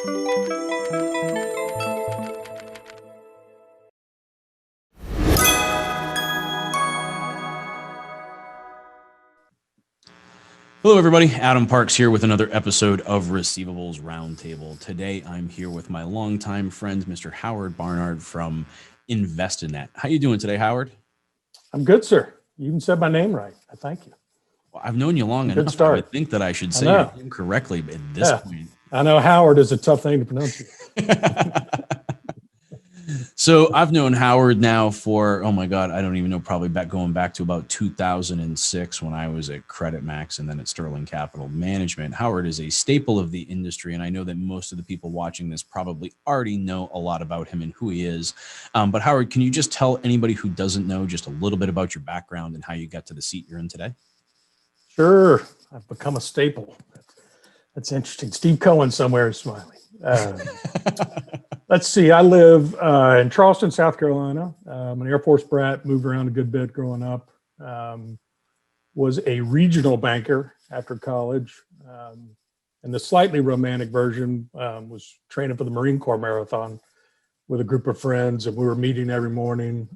Hello, everybody. Adam Parks here with another episode of Receivables Roundtable. Today, I'm here with my longtime friend, Mr. Howard Barnard from InvestiNet. How you doing today, Howard? I'm good, sir. You even said my name right. I thank you. Well, I've known you long Good enough. start. I would think that I should say your name correctly at this point. I know Howard is a tough thing to pronounce. So I've known Howard now for, oh my God, I don't even know, probably going back to about 2006 when I was at Credit Max and then at Sterling Capital Management. Howard is a staple of the industry, and I know that most of the people watching this probably already know a lot about him and who he is. But Howard, can you just tell anybody who doesn't know just a little bit about your background and how you got to the seat you're in today? Sure. I've become a staple. That's interesting. Steve Cohen somewhere is smiling. Let's see. I live in Charleston, South Carolina. I'm an Air Force brat, moved around a good bit growing up. Was a regional banker after college. And the slightly romantic version was training for the Marine Corps Marathon with a group of friends. And we were meeting every morning.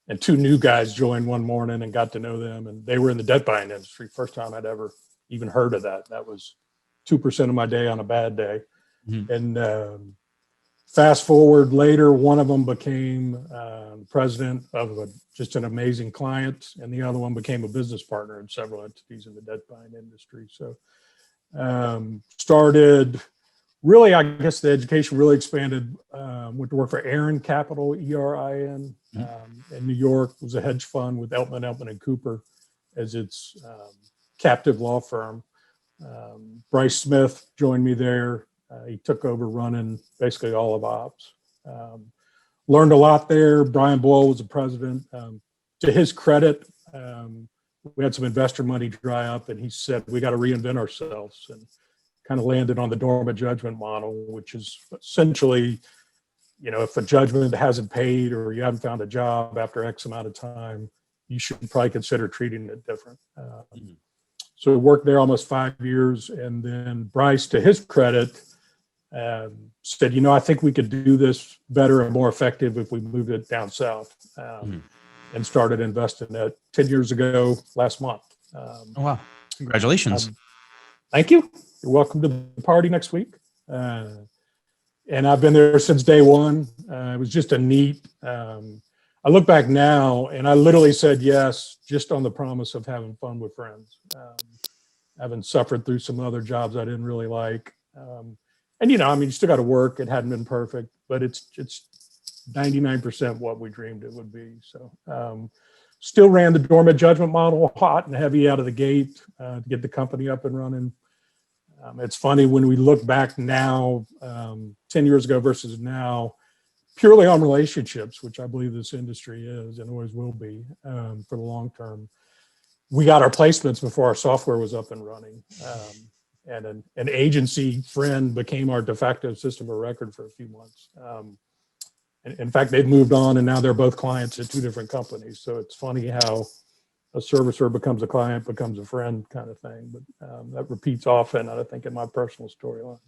And two new guys joined one morning and got to know them. And they were in the debt buying industry. First time I'd ever even heard of that. That was 2% of my day on a bad day. Mm-hmm. And fast forward later, one of them became president of just an amazing client, and the other one became a business partner in several entities in the debt buying industry. So started really, I guess the education really expanded. Went to work for Erin Capital, ERIN, in New York. It was a hedge fund with Eltman & Cooper as its captive law firm. Bryce Smith joined me there. He took over running basically all of ops. Learned a lot there. Brian Boyle was the president. To his credit, we had some investor money dry up, and he said, we got to reinvent ourselves, and kind of landed on the dormant judgment model, which is essentially, if a judgment hasn't paid or you haven't found a job after X amount of time, you should probably consider treating it different. So we worked there almost 5 years, and then Bryce, to his credit, said, I think we could do this better and more effective if we moved it down south, and started InvestiNet 10 years ago last month. Oh, wow. Congratulations. Thank you. You're welcome to the party next week. And I've been there since day one. It was just a neat, I look back now and I literally said yes, just on the promise of having fun with friends. Having suffered through some other jobs I didn't really like. And you still got to work. It hadn't been perfect, but it's 99% what we dreamed it would be. So still ran the dormant judgment model hot and heavy out of the gate to get the company up and running. It's funny when we look back now, 10 years ago versus now, purely on relationships, which I believe this industry is and always will be for the long term. We got our placements before our software was up and running. And an agency friend became our de facto system of record for a few months. And in fact, they've moved on, and now they're both clients at two different companies. So it's funny how a servicer becomes a client, becomes a friend kind of thing. But that repeats often, I think, in my personal storyline.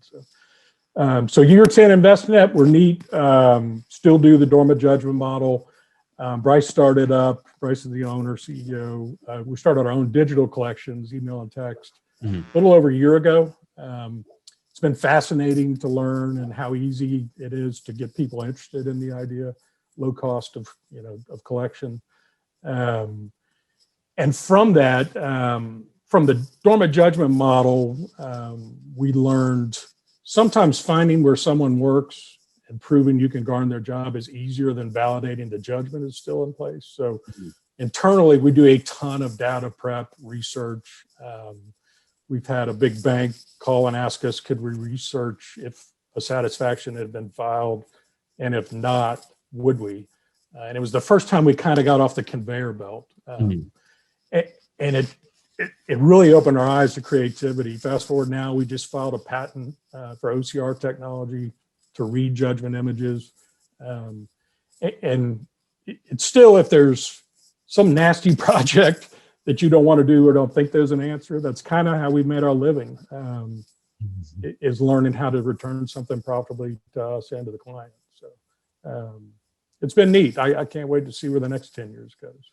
So year 10 InvestiNet, we're neat. Still do the dormant judgment model. Bryce started up. Bryce is the owner, CEO. We started our own digital collections, email and text, a little over a year ago. It's been fascinating to learn and how easy it is to get people interested in the idea, low cost of collection. And from that, from the dormant judgment model, we learned sometimes finding where someone works and proving you can garner their job is easier than validating the judgment is still in place. So internally, we do a ton of data prep research. We've had a big bank call and ask us, could we research if a satisfaction had been filed? And if not, would we? And it was the first time we kind of got off the conveyor belt. And it really opened our eyes to creativity. Fast forward now, we just filed a patent for OCR technology to read judgment images. And it's still, if there's some nasty project that you don't want to do or don't think there's an answer, that's kind of how we made our living. is learning how to return something profitably to us and to the client. So it's been neat. I can't wait to see where the next 10 years goes.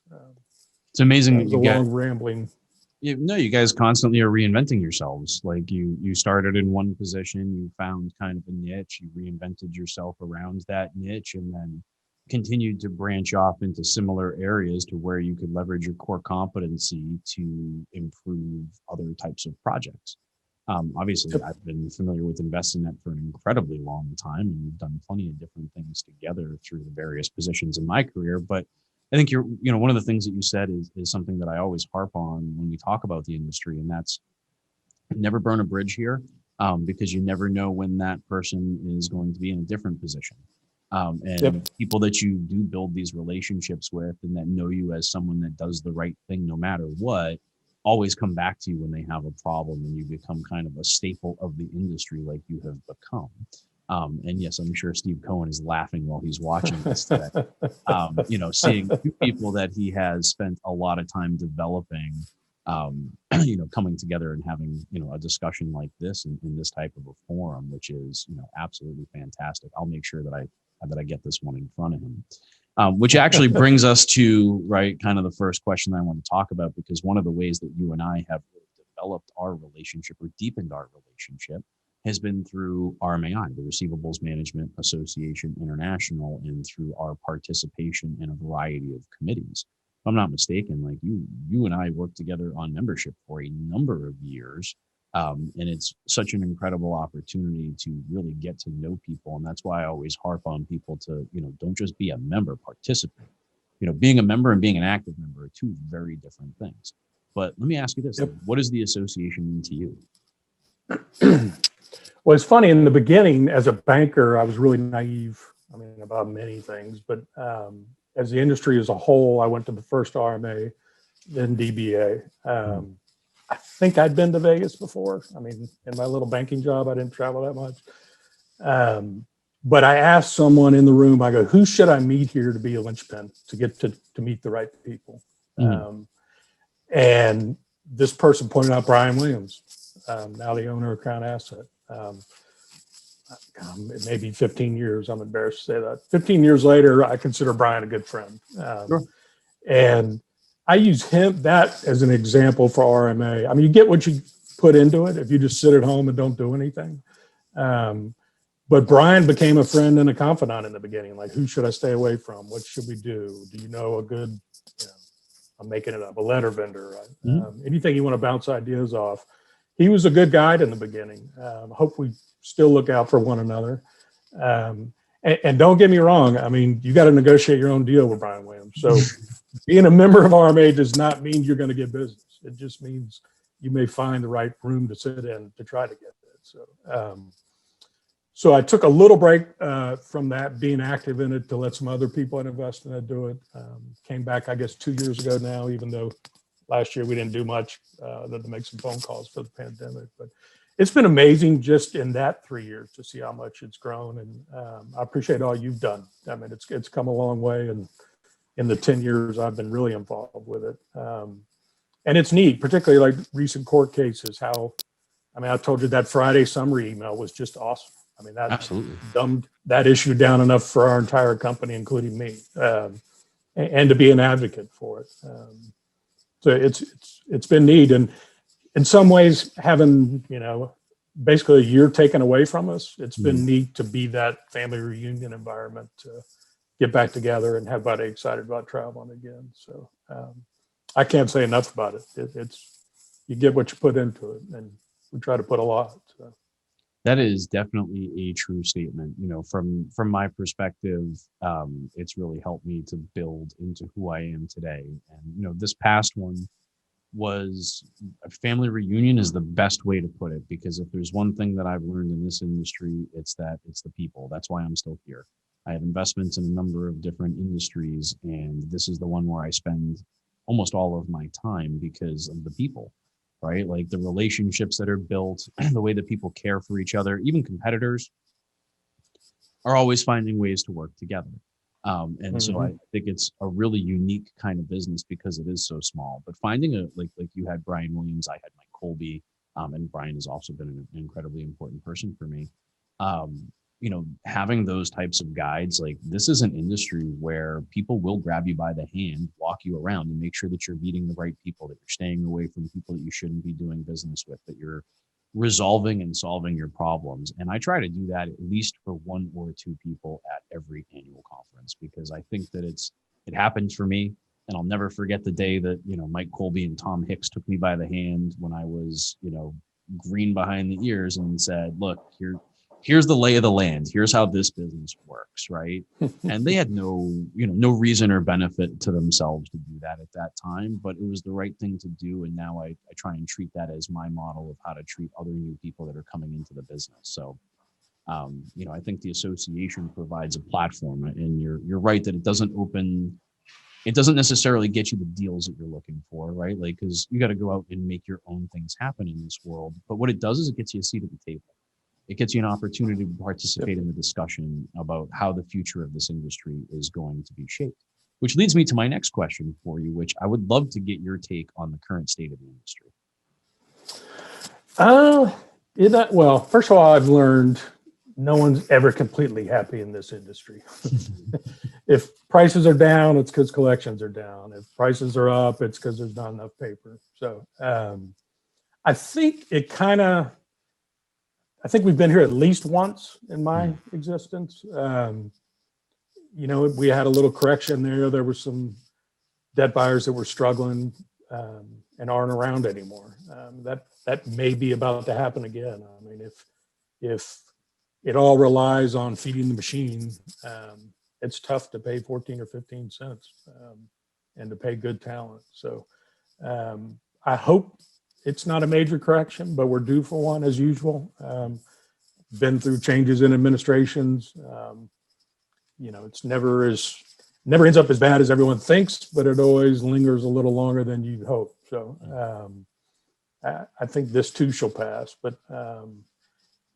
It's amazing that it was a long rambling. You guys constantly are reinventing yourselves. Like you started in one position, you found kind of a niche, you reinvented yourself around that niche, and then continued to branch off into similar areas to where you could leverage your core competency to improve other types of projects. Obviously, I've been familiar with InvestiNet for an incredibly long time, and we've done plenty of different things together through the various positions in my career. But I think one of the things that you said is something that I always harp on when we talk about the industry, and that's never burn a bridge here, because you never know when that person is going to be in a different position. And people that you do build these relationships with and that know you as someone that does the right thing no matter what, always come back to you when they have a problem, and you become kind of a staple of the industry like you have become. And yes, I'm sure Steve Cohen is laughing while he's watching this today. Seeing two people that he has spent a lot of time developing, coming together and having, a discussion like this in this type of a forum, which is, absolutely fantastic. I'll make sure that I get this one in front of him. Which actually brings us to, kind of the first question that I want to talk about, because one of the ways that you and I have developed our relationship or deepened our relationship has been through RMAI, the Receivables Management Association International, and through our participation in a variety of committees. If I'm not mistaken, like you and I worked together on membership for a number of years. And it's such an incredible opportunity to really get to know people. And that's why I always harp on people to, don't just be a member, participate. Being a member and being an active member are two very different things. But let me ask you this, what does the association mean to you? Well, it's funny, in the beginning, as a banker, I was really naive, about many things, but as the industry as a whole, I went to the first RMA, then DBA. I think I'd been to Vegas before. In my little banking job, I didn't travel that much. But I asked someone in the room, I go, who should I meet here to be a linchpin to get to meet the right people? And this person pointed out Brian Williams, now the owner of Crown Asset. It may be 15 years. I'm embarrassed to say that. 15 years later, I consider Brian a good friend. Sure. And I use that as an example for RMA. You get what you put into it if you just sit at home and don't do anything. But Brian became a friend and a confidant in the beginning. Like, who should I stay away from? What should we do? Do you know a good, I'm making it up, a letter vendor, right? Anything you want to bounce ideas off. He was a good guide in the beginning. Hope we still look out for one another. And don't get me wrong. You got to negotiate your own deal with Brian Williams. So being a member of RMA does not mean you're going to get business. It just means you may find the right room to sit in to try to get it. So I took a little break from that, being active in it, to let some other people in InvestiNet do it. Came back, I guess, 2 years ago now, even though last year we didn't do much than to make some phone calls for the pandemic. But it's been amazing just in that 3 years to see how much it's grown. And I appreciate all you've done. It's come a long way. And in the 10 years I've been really involved with it. And it's neat, particularly like recent court cases, how, I told you that Friday summary email was just awesome. That absolutely dumbed that issue down enough for our entire company, including me, and to be an advocate for it. So it's been neat. And in some ways, having, basically a year taken away from us, it's been neat to be that family reunion environment, to get back together and have everybody excited about traveling again. So I can't say enough about it. It's you get what you put into it, and we try to put a lot. So. That is definitely a true statement. From my perspective, it's really helped me to build into who I am today. And, this past one was a family reunion is the best way to put it, because if there's one thing that I've learned in this industry, it's the people. That's why I'm still here. I have investments in a number of different industries, and this is the one where I spend almost all of my time because of the people. Right? Like the relationships that are built, the way that people care for each other, even competitors are always finding ways to work together. So I think it's a really unique kind of business because it is so small, but finding like you had Brian Williams, I had Mike Colby, And Brian has also been an incredibly important person for me. Um, Having those types of guides, like this is an industry where people will grab you by the hand, walk you around, and make sure that you're meeting the right people, that you're staying away from people that you shouldn't be doing business with, that you're resolving and solving your problems. And I try to do that at least for one or two people at every annual conference, because I think that it happens for me. And I'll never forget the day that, Mike Colby and Tom Hicks took me by the hand when I was, green behind the ears and said, look, here's the lay of the land. Here's how this business works, right? And they had no reason or benefit to themselves to do that at that time, but it was the right thing to do. And now I try and treat that as my model of how to treat other new people that are coming into the business. So, I think the association provides a platform, and you're right that it doesn't necessarily get you the deals that you're looking for, right? Like, because you got to go out and make your own things happen in this world. But what it does is it gets you a seat at the table. It gets you an opportunity to participate in the discussion about how the future of this industry is going to be shaped. Which leads me to my next question for you, which I would love to get your take on the current state of the industry. Well, first of all, I've learned no one's ever completely happy in this industry. If prices are down, it's because collections are down. If prices are up, it's because there's not enough paper. So I think we've been here at least once in my existence. We had a little correction there. There were some debt buyers that were struggling and aren't around anymore. That may be about to happen again. I mean, if it all relies on feeding the machine, it's tough to pay 14 or 15 cents and to pay good talent. So I hope it's not a major correction, but we're due for one as usual. Been through changes in administrations. It's never ends up as bad as everyone thinks, but it always lingers a little longer than you'd hope. So I think this too shall pass, but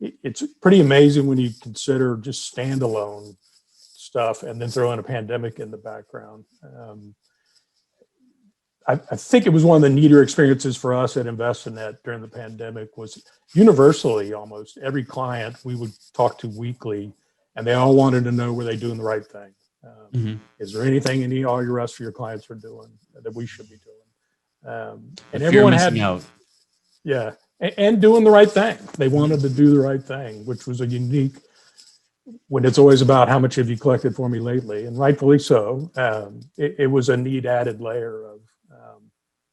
it's pretty amazing when you consider just standalone stuff and then throw in a pandemic in the background. I think it was one of the neater experiences for us at InvestiNet during the pandemic. Was universally almost every client we would talk to weekly, and they all wanted to know, were they doing the right thing? Is there anything all your rest of your clients are doing that we should be doing? And everyone had, yeah, and doing the right thing. They wanted to do the right thing, which was a unique, when it's always about how much have you collected for me lately, and rightfully so. It was a neat added layer of,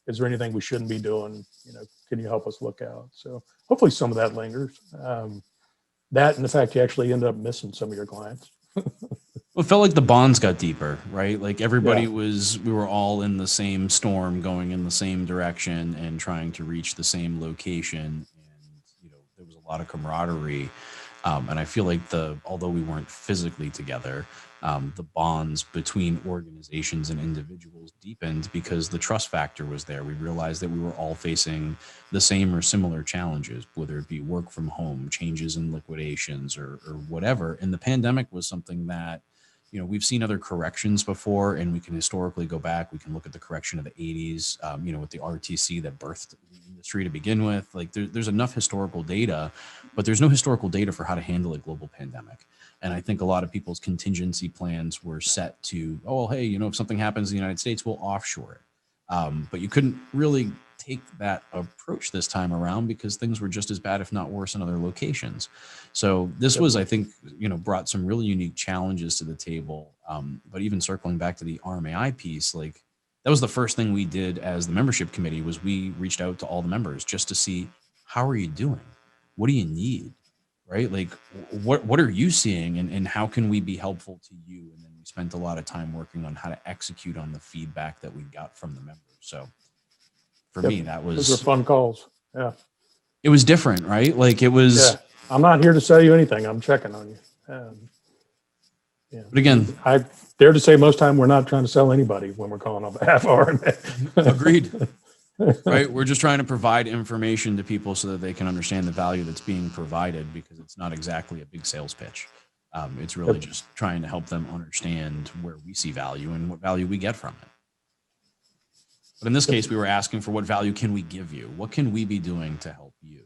is there anything we shouldn't be doing? Can you help us look out? So hopefully some of that lingers. That and the fact you actually end up missing some of your clients. Well, it felt like the bonds got deeper, right? Like everybody we were all in the same storm, going in the same direction and trying to reach the same location. And, there was a lot of camaraderie. And I feel like although we weren't physically together, the bonds between organizations and individuals deepened because the trust factor was there. We realized that we were all facing the same or similar challenges, whether it be work from home, changes in liquidations, or whatever. And the pandemic was something that, we've seen other corrections before, and we can historically go back. We can look at the correction of the 80s, with the RTC that birthed the industry to begin with. Like there's enough historical data, but there's no historical data for how to handle a global pandemic. And I think a lot of people's contingency plans were set to, hey, if something happens in the United States, we'll offshore it. But you couldn't really take that approach this time around because things were just as bad, if not worse, in other locations. So this was, I think, brought some really unique challenges to the table. But even circling back to the RMAI piece, like that was the first thing we did as the membership committee was we reached out to all the members just to see, how are you doing? What do you need? Right? Like, what are you seeing, and how can we be helpful to you? And then we spent a lot of time working on how to execute on the feedback that we got from the members. So for me, those were fun calls. Yeah. It was different, right? Like it was. Yeah. I'm not here to sell you anything. I'm checking on you. But again, I dare to say most time we're not trying to sell anybody when we're calling on behalf of our Agreed. Right. We're just trying to provide information to people so that they can understand the value that's being provided, because it's not exactly a big sales pitch. It's really just trying to help them understand where we see value and what value we get from it. But in this case, we were asking for what value can we give you? What can we be doing to help you?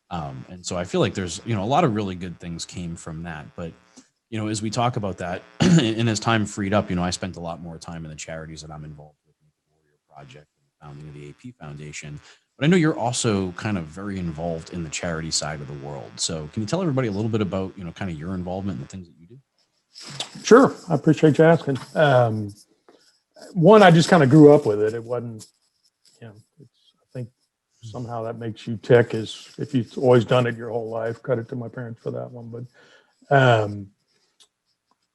And so I feel like there's, a lot of really good things came from that. But, as we talk about that and as time freed up, I spent a lot more time in the charities that I'm involved with, like the Warrior Project and the founding of the AP Foundation. But I know you're also kind of very involved in the charity side of the world. So can you tell everybody a little bit about, kind of your involvement and the things that you do? Sure. I appreciate you asking. One, I just kind of grew up with it. It wasn't, I think somehow that makes you tick is if you've always done it your whole life. Credit to my parents for that one. But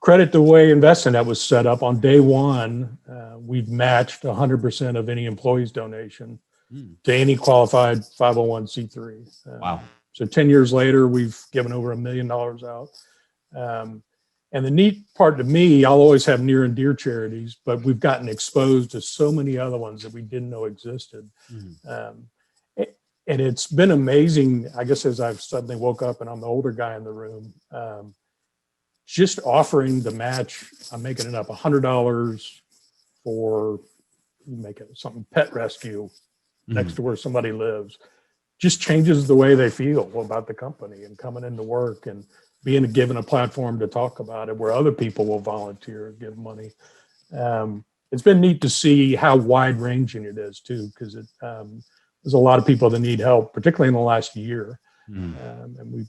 credit the way InvestiNet was set up on day one. We've matched 100% of any employee's donation to any qualified 501c3. Wow. So 10 years later, we've given over $1 million out. And the neat part to me, I'll always have near and dear charities, but we've gotten exposed to so many other ones that we didn't know existed. And it's been amazing, I guess, as I've suddenly woke up and I'm the older guy in the room, just offering the match, I'm making it up, $100 for, you make it something, pet rescue next to where somebody lives, just changes the way they feel about the company and coming into work and being given a platform to talk about it where other people will volunteer and give money. It's been neat to see how wide ranging it is too, because there's a lot of people that need help, particularly in the last year. And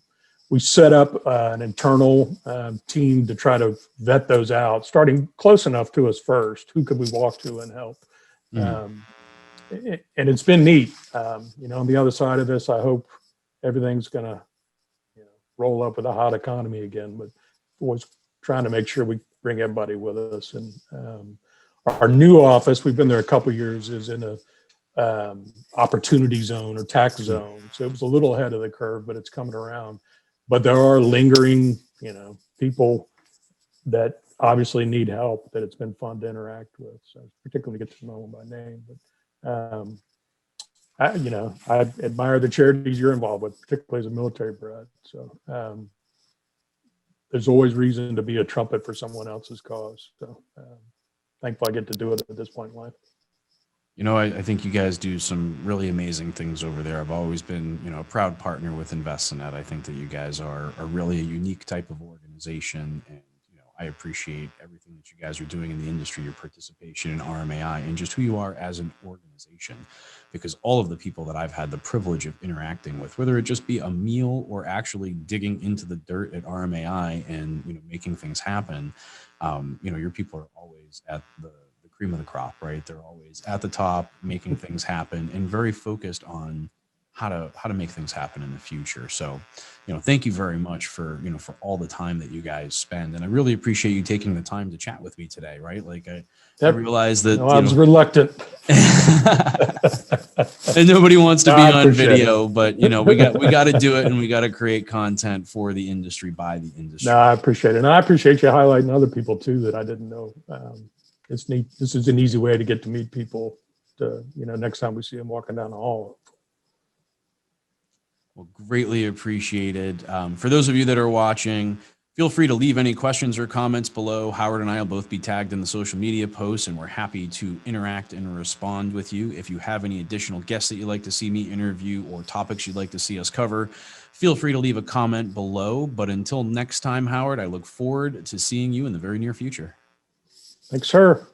we set up an internal team to try to vet those out, starting close enough to us first. Who could we walk to and help? And it's been neat. On the other side of this, I hope everything's going to roll up with a hot economy again, but always trying to make sure we bring everybody with us. And our new office, we've been there a couple of years, is in a opportunity zone or tax zone. So it was a little ahead of the curve, but it's coming around. But there are lingering, people that obviously need help that it's been fun to interact with. So particularly get to know them by name. But I admire the charities you're involved with, particularly as a military brat. So there's always reason to be a trumpet for someone else's cause. So thankful I get to do it at this point in life. I think you guys do some really amazing things over there. I've always been, a proud partner with InvestiNet. I think that you guys are really a unique type of organization. And, I appreciate everything that you guys are doing in the industry, your participation in RMAI, and just who you are as an organization. Because all of the people that I've had the privilege of interacting with, whether it just be a meal or actually digging into the dirt at RMAI and, making things happen, your people are always at the cream of the crop, right? They're always at the top, making things happen and very focused on how to make things happen in the future. So, thank you very much for all the time that you guys spend. And I really appreciate you taking the time to chat with me today, right? Like I realized that I was reluctant. And nobody wants to be on video, but we got to do it, and we got to create content for the industry by the industry. No, I appreciate it. And I appreciate you highlighting other people too that I didn't know. It's neat. This is an easy way to get to meet people to, next time we see them walking down the hall. Well, greatly appreciated. For those of you that are watching, feel free to leave any questions or comments below. Howard and I will both be tagged in the social media posts, and we're happy to interact and respond with you. If you have any additional guests that you'd like to see me interview or topics you'd like to see us cover, feel free to leave a comment below. But until next time, Howard, I look forward to seeing you in the very near future. Thanks, sir.